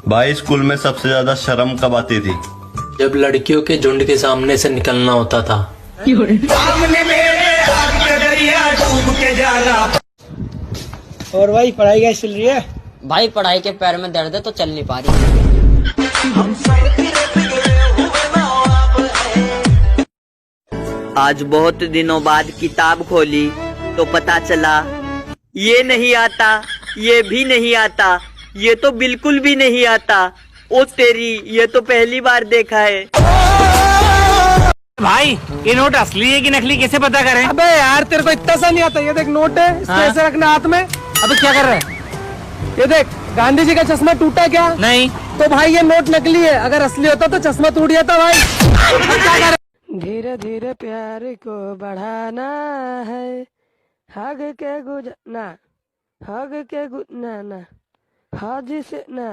भाई स्कूल में सबसे ज्यादा शर्म कब आती थी? जब लड़कियों के झुंड के सामने से निकलना होता था। सामने मेरे आग का दरिया डूब के जाना। और भाई पढ़ाई कैसी चल रही है? भाई पढ़ाई के पैर में दर्द है तो चल नहीं पा रही। आज बहुत दिनों बाद किताब खोली तो पता चला ये नहीं आता, ये भी नहीं आता, ये तो बिल्कुल भी नहीं आता। ओ तेरी, ये तो पहली बार देखा है। भाई ये नोट असली है कि नकली कैसे पता करें? अबे यार तेरे को इतना सा नहीं आता। ये देख नोट है, इसको ऐसे रखना हाथ में। अबे क्या कर रहा है? ये देख गांधी जी का चश्मा टूटा क्या? नहीं। तो भाई ये नोट नकली है, अगर असली होता तो चश्मा टूट जाता भाई। क्या कर? धीरे धीरे प्यार को बढ़ाना है, हग के गुजरना, हग के गुजरना, हद से ना,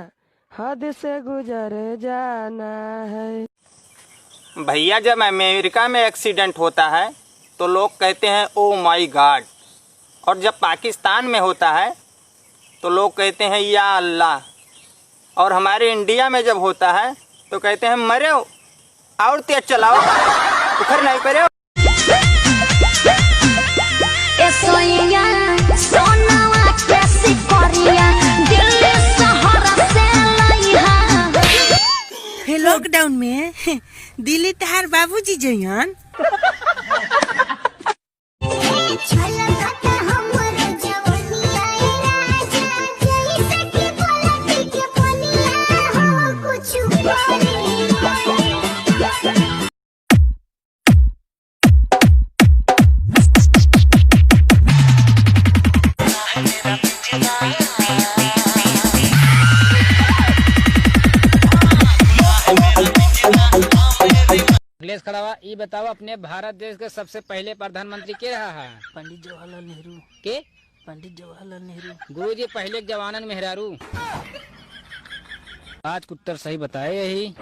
हद से गुजर जाना है। भैया जब अमेरिका में एक्सीडेंट होता है तो लोग कहते हैं ओ माई गॉड, और जब पाकिस्तान में होता है तो लोग कहते हैं या अल्लाह, और हमारे इंडिया में जब होता है तो कहते हैं मरे हो और तेज चलाओ, उखर नहीं करे। लॉकडाउन में दिल्ली तहार बाबूजी जइयन। अखिलेश खड़ा हुआ, ये बताओ अपने भारत देश के सबसे पहले प्रधानमंत्री के रहा है? पंडित जवाहरलाल नेहरू के? पंडित जवाहरलाल नेहरू। गुरुजी पहले जवानन मेहरारू। आज उत्तर सही बताए यही।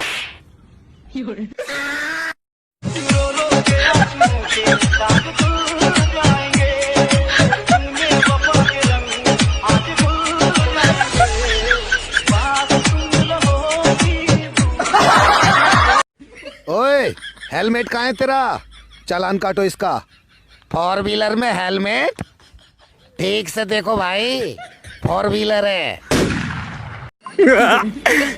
ओए हेलमेट कहाँ है तेरा? चालान काटो इसका। 4 व्हीलर में हेलमेट? ठीक से देखो भाई, 4 व्हीलर है।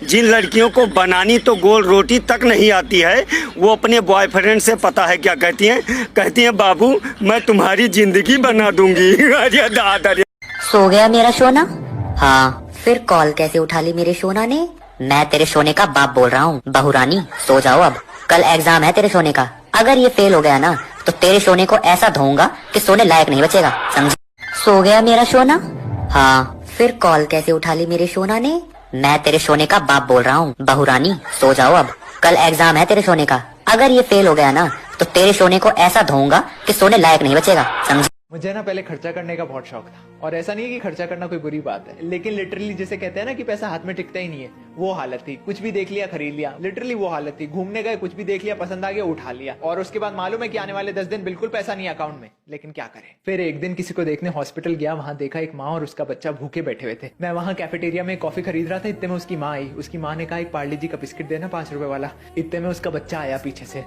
जिन लड़कियों को बनानी तो गोल रोटी तक नहीं आती है, वो अपने बॉयफ्रेंड से पता है क्या कहती हैं? कहती हैं बाबू मैं तुम्हारी जिंदगी बना दूंगी। अरे दादा। सो गया मेरा सोना? हाँ, फिर कॉल कैसे उठा ली मेरे सोना ने? मैं तेरे सोने का बाप बोल रहा हूँ। बहू रानी सो जाओ अब, कल एग्जाम है तेरे सोने का। अगर ये फेल हो गया ना तो तेरे सोने को ऐसा धोऊंगा कि सोने लायक नहीं बचेगा, समझे? सो गया मेरा सोना? हाँ, फिर कॉल कैसे उठा ली मेरे सोना ने? मैं तेरे सोने का बाप बोल रहा हूँ। बहू रानी सो जाओ अब, कल एग्जाम है तेरे सोने का। अगर ये फेल हो गया ना तो तेरे सोने को ऐसा धोऊंगा कि सोने लायक नहीं बचेगा, समझे? मुझे ना पहले खर्चा करने का बहुत शौक था, और ऐसा नहीं है कि खर्चा करना कोई बुरी बात है, लेकिन लिटरली जिसे कहते हैं ना कि पैसा हाथ में टिकता ही नहीं है, वो हालत थी। कुछ भी देख लिया खरीद लिया, लिटरली वो हालत थी। घूमने गए, कुछ भी देख लिया पसंद आ गया उठा लिया, और उसके बाद मालूम है कि आने वाले 10 दिन बिल्कुल पैसा नहीं अकाउंट में। लेकिन क्या करें। फिर एक दिन किसी को देखने हॉस्पिटल गया, वहां देखा एक माँ और उसका बच्चा भूखे बैठे हुए थे। मैं वहां कैफेटेरिया में कॉफी खरीद रहा था, इतने में उसकी माँ आई। उसकी माँ ने कहा एक पार्ले जी का बिस्किट देना 5 रुपए वाला। इतने में उसका बच्चा आया पीछे से।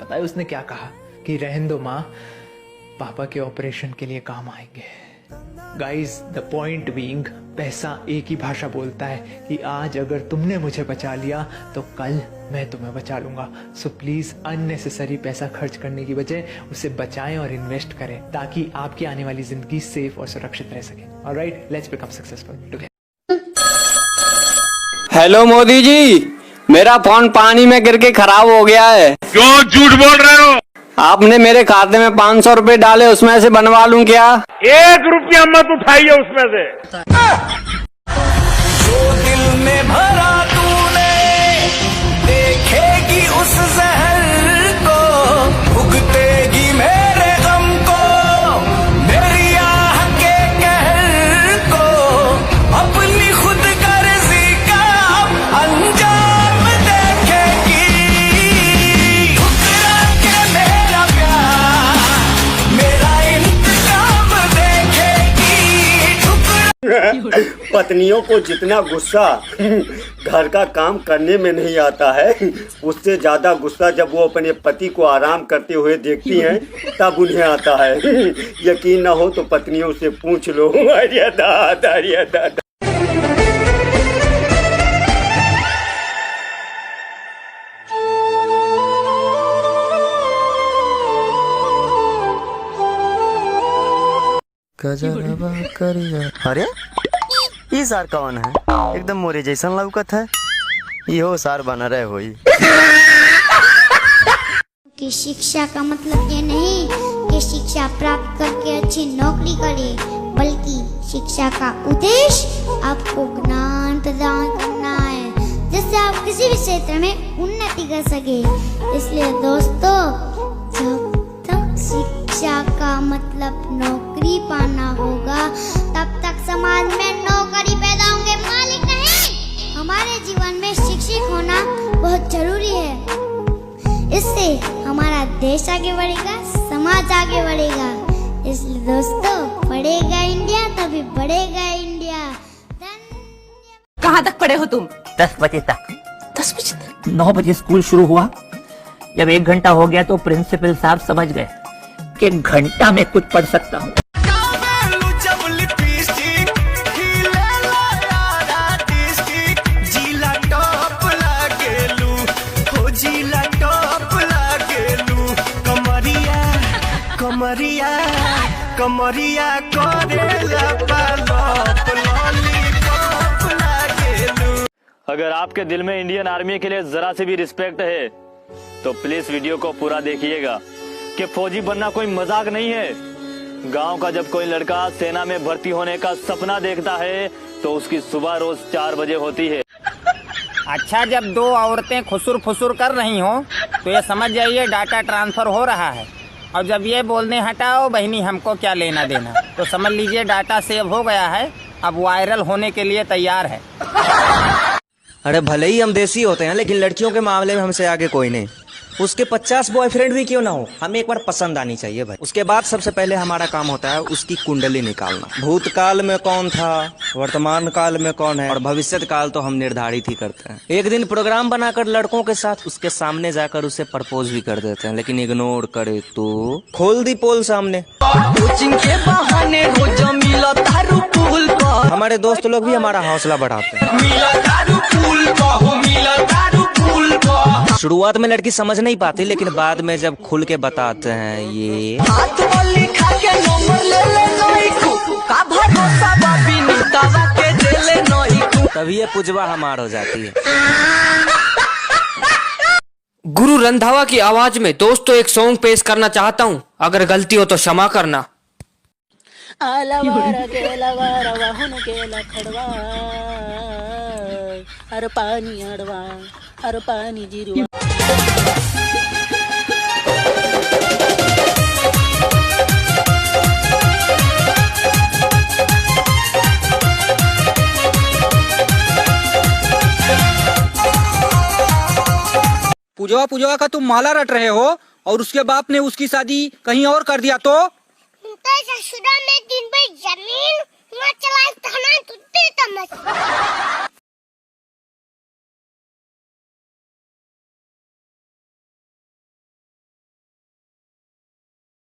पता है उसने क्या कहा? कि रहने दो माँ, पापा के ऑपरेशन के लिए काम आएंगे। गाइज द पॉइंट बीइंग, पैसा एक ही भाषा बोलता है कि आज अगर तुमने मुझे बचा लिया तो कल मैं तुम्हें बचा लूंगा। सो प्लीज अननेसेसरी पैसा खर्च करने की बजाय उसे बचाएं और इन्वेस्ट करें, ताकि आपकी आने वाली जिंदगी सेफ और सुरक्षित रह सके। Alright, let's become successful together. Hello Modi ji, मेरा फोन पानी में गिर के खराब हो गया है। क्यों झूठ बोल रहे हो? आपने मेरे खाते में 500 रुपए डाले, उसमें से बनवा लूं क्या? 1 रुपया मत उठाइए उसमें से। जो दिल में भरा तूने, देखेगी उस जहर को, भुगतेगी मेरे गम को, मेरी आह के कहर को, अपनी खुद गर्जी का अंजाम देखेगी। ठुकरा के मेरा प्यार, मेरा इंतकाम देखेगी। पत्नियों को जितना गुस्सा घर का काम करने में नहीं आता है, उससे ज्यादा गुस्सा जब वो अपने पति को आराम करते हुए देखती हैं तब उन्हें आता है। यकीन ना हो तो पत्नियों से पूछ लो। अरे दादा, अरे दादा। अरे ये सार कौन है? एकदम मोरे जैसन लौकत है। यो सार बना रहे होई। कि शिक्षा का मतलब ये नहीं कि शिक्षा प्राप्त करके अच्छी नौकरी करे, बल्कि शिक्षा का उद्देश्य आपको ज्ञान प्रदान करना है, जिससे आप किसी भी क्षेत्र में उन्नति कर सके। इसलिए दोस्तों, जब तक शिक्षा का मतलब नौकरी पाना होगा, तब तक समाज में नौकरी पैदा होंगे, मालिक नहीं। हमारे जीवन में शिक्षित होना बहुत जरूरी है। इससे हमारा देश आगे बढ़ेगा, समाज आगे बढ़ेगा। इसलिए दोस्तों, पढ़ेगा इंडिया तभी बढ़ेगा इंडिया। कहाँ तक पढ़े हो तुम? 10 बजे तक। 10 बजे तक? 9 बजे स्कूल शुरू हुआ। जब 1 घंटा हो गया तो प्रिंसिपल साहब समझ गए कि घंटा में कुछ पढ़ सकता हूँ। कमरिया करेला पालप लॉलीपॉप लागेलू। अगर आपके दिल में इंडियन आर्मी के लिए जरा से भी रिस्पेक्ट है तो प्लीज वीडियो को पूरा देखिएगा कि फौजी बनना कोई मजाक नहीं है। गांव का जब कोई लड़का सेना में भर्ती होने का सपना देखता है तो उसकी सुबह रोज 4 बजे होती है। अच्छा, जब 2 औरतें खुसुर फुसुर कर रही हो तो ये समझ जाइए डाटा ट्रांसफर हो रहा है। और जब ये बोलने हटाओ बहनी हमको क्या लेना देना, तो समझ लीजिए डाटा सेव हो गया है, अब वायरल होने के लिए तैयार है। अरे भले ही हम देसी होते हैं, लेकिन लड़कियों के मामले में हमसे आगे कोई नहीं। उसके 50 बॉयफ्रेंड भी क्यों ना हो, हमें एक बार पसंद आनी चाहिए भाई। उसके बाद सबसे पहले हमारा काम होता है उसकी कुंडली निकालना। भूतकाल में कौन था, वर्तमान काल में कौन है और भविष्य काल तो हम निर्धारित ही करते हैं। एक दिन प्रोग्राम बनाकर लड़कों के साथ उसके सामने जाकर उसे प्रपोज भी कर देते हैं, लेकिन इग्नोर करे तो खोल दी पोल सामने। कोचिंग के बहाने रोज मिला दारू पुल पर। हमारे दोस्त लोग भी हमारा हौसला बढ़ाते हैं। मिला दारू पुल पर, मिला दारू पुल पर। शुरुआत में लड़की समझ नहीं पाती, लेकिन बाद में जब खुल के बताते हैं ये हाथ वाली खा के नंबर ले ले नई को का भरोसा बाबी नीतावा के दे ले नई को, तभी ये पुजवा हमार हो जाती है। गुरु रंधावा की आवाज में दोस्तों एक सॉन्ग पेश करना चाहता हूँ, अगर गलती हो तो क्षमा करना। अरे पानी अड़वा, अरे पानी जीरुआ। पूजवा का तुम माला रट रहे हो और उसके बाप ने उसकी शादी कहीं और कर दिया तो ससुराल में दिन भर जमीन चला